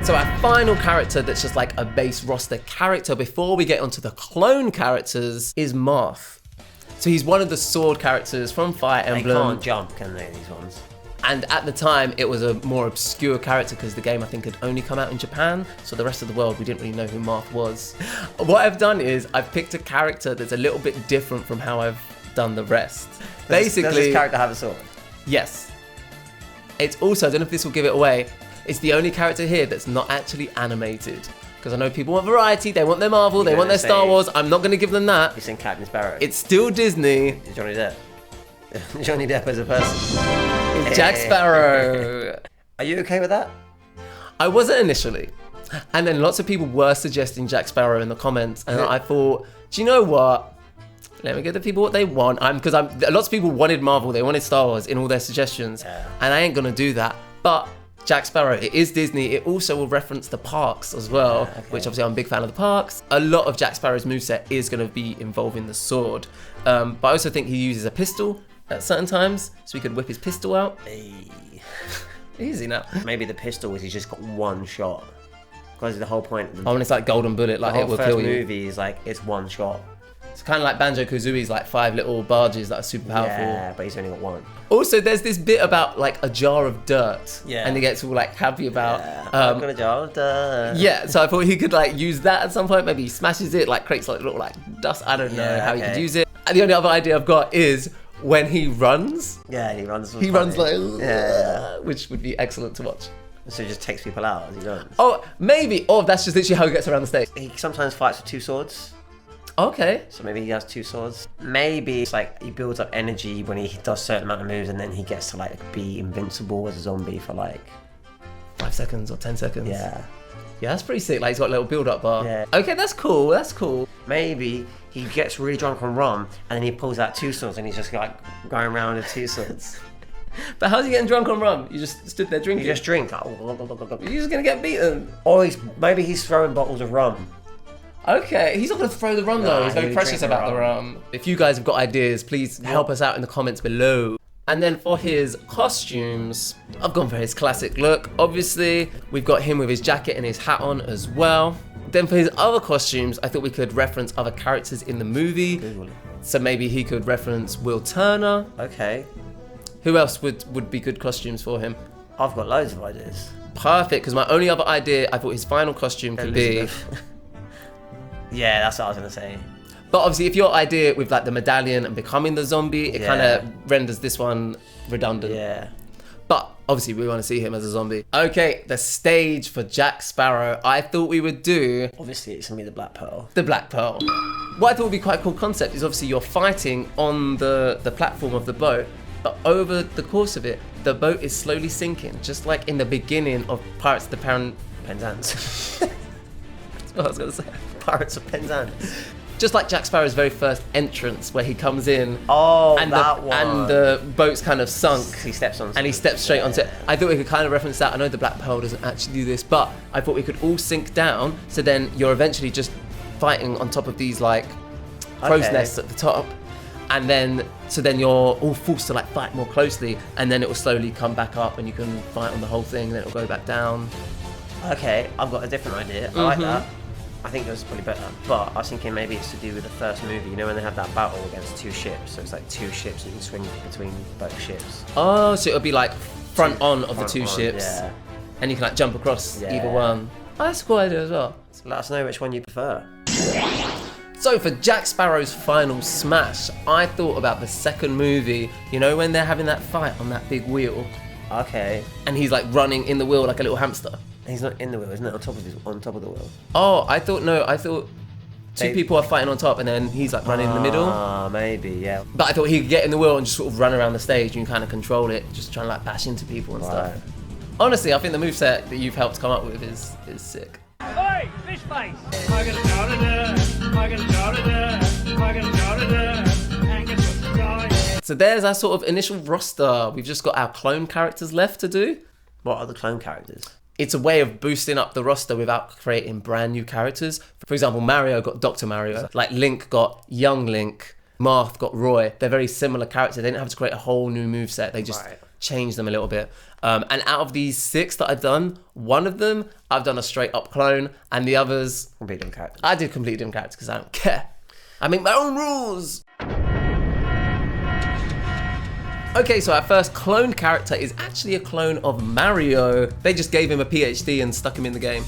So our final character that's just like a base roster character before we get onto the clone characters is Marth. So he's one of the sword characters from Fire Emblem. They can't jump, can they, these ones? And at the time, it was a more obscure character because the game, I think, had only come out in Japan. So the rest of the world, we didn't really know who Marth was. What I've done is I've picked a character that's a little bit different from how I've done the rest. Does this character have a sword? Yes. It's also, I don't know if this will give it away, it's the only character here that's not actually animated. Because I know people want variety, they want their Marvel, they want their Star Wars. I'm not going to give them that. You're saying Captain Sparrow. It's still Disney. It's Johnny Depp. Johnny Depp as a person. It's Jack Sparrow. Are you okay with that? I wasn't initially. And then lots of people were suggesting Jack Sparrow in the comments. And I thought, do you know what? Let me give the people what they want. Lots of people wanted Marvel, they wanted Star Wars in all their suggestions. Yeah. And I ain't going to do that. But Jack Sparrow, it is Disney. It also will reference the parks as well, which obviously I'm a big fan of the parks. A lot of Jack Sparrow's moveset is going to be involving the sword. But I also think he uses a pistol at certain times, so he could whip his pistol out. Hey. Easy now. Maybe the pistol is he's just got one shot. Because the whole point... And it's like Golden Bullet, like it will kill you. The first movie is like, it's one shot. It's kind of like Banjo-Kazooie's like 5 little barges that are super powerful. Yeah, but he's only got one. Also, there's this bit about like a jar of dirt. Yeah. And he gets all like happy about... I've got a jar of dirt. Yeah, so I thought he could like use that at some point. Maybe he smashes it, like creates like little like dust. I don't know how he could use it. And the only other idea I've got is when he runs. Yeah, he runs. He runs like... Which would be excellent to watch. So he just takes people out as he runs. Oh, maybe. Or that's just literally how he gets around the stage. He sometimes fights with 2 swords. Okay. So maybe he has 2 swords. Maybe it's like he builds up energy when he does a certain amount of moves and then he gets to like be invincible as a zombie for like 5 seconds or 10 seconds. Yeah. Yeah, that's pretty sick. Like he's got a little build-up bar. Yeah. Okay, that's cool. That's cool. Maybe he gets really drunk on rum and then he pulls out 2 swords and he's just like going around with 2 swords. But how's he getting drunk on rum? You just stood there drinking. You just drink. You're just gonna get beaten. Or maybe he's throwing bottles of rum. Okay, he's not going to throw the rum though. He's very precious about the rum. If you guys have got ideas, please help us out in the comments below. And then for his costumes, I've gone for his classic look. Obviously, we've got him with his jacket and his hat on as well. Then for his other costumes, I thought we could reference other characters in the movie. So maybe he could reference Will Turner. Okay. Who else would be good costumes for him? I've got loads of ideas. Perfect, because my only other idea, I thought his final costume could be... Yeah, that's what I was going to say. But obviously, if your idea with like the medallion and becoming the zombie, it kind of renders this one redundant. Yeah. But obviously, we want to see him as a zombie. Okay, the stage for Jack Sparrow. I thought we would do... Obviously, it's going to be the Black Pearl. The Black Pearl. What I thought would be quite a cool concept is obviously you're fighting on the platform of the boat, but over the course of it, the boat is slowly sinking, just like in the beginning of Pirates of the Penzance. That's what I was going to say. Pirates of Penzance. Just like Jack Sparrow's very first entrance, where he comes in, and the boat's kind of sunk. He steps on, and he steps straight onto it. I thought we could kind of reference that. I know the Black Pearl doesn't actually do this, but I thought we could all sink down. So then you're eventually just fighting on top of these like crow's nests at the top, and then you're all forced to like fight more closely, and then it will slowly come back up, and you can fight on the whole thing. Then it'll go back down. Okay, I've got a different idea. I like that. I think that's probably better, but I was thinking maybe it's to do with the first movie, you know, when they have that battle against 2 ships, so it's like 2 ships and you can swing between both ships. Oh, so it'll be like front on of the 2 ships, yeah. And you can like jump across either one. Oh, that's a cool idea as well. So let us know which one you prefer. So for Jack Sparrow's final smash, I thought about the second movie, you know, when they're having that fight on that big wheel. Okay. And he's like running in the wheel like a little hamster. He's not in the wheel, isn't it? On top of the wheel. Oh, I thought 2 people are fighting on top and then he's like running in the middle. Ah, maybe, yeah. But I thought he could get in the wheel and just sort of run around the stage and kind of control it, just trying to like bash into people and stuff. Honestly, I think the moveset that you've helped come up with is sick. Hey, fish face! I got a jar of dirt, I got a jar of dirt, I got a jar of dirt, and guess what's the guy? So there's our sort of initial roster. We've just got our clone characters left to do. What are the clone characters? It's a way of boosting up the roster without creating brand new characters. For example, Mario got Dr. Mario. Like Link got Young Link. Marth got Roy. They're very similar characters. They didn't have to create a whole new moveset. They just change them a little bit. And out of these 6 that I've done, one of them I've done a straight up clone, and the others Complete different characters. I did complete different characters because I don't care. I make my own rules. Okay, so our first cloned character is actually a clone of Mario. They just gave him a PhD and stuck him in the game.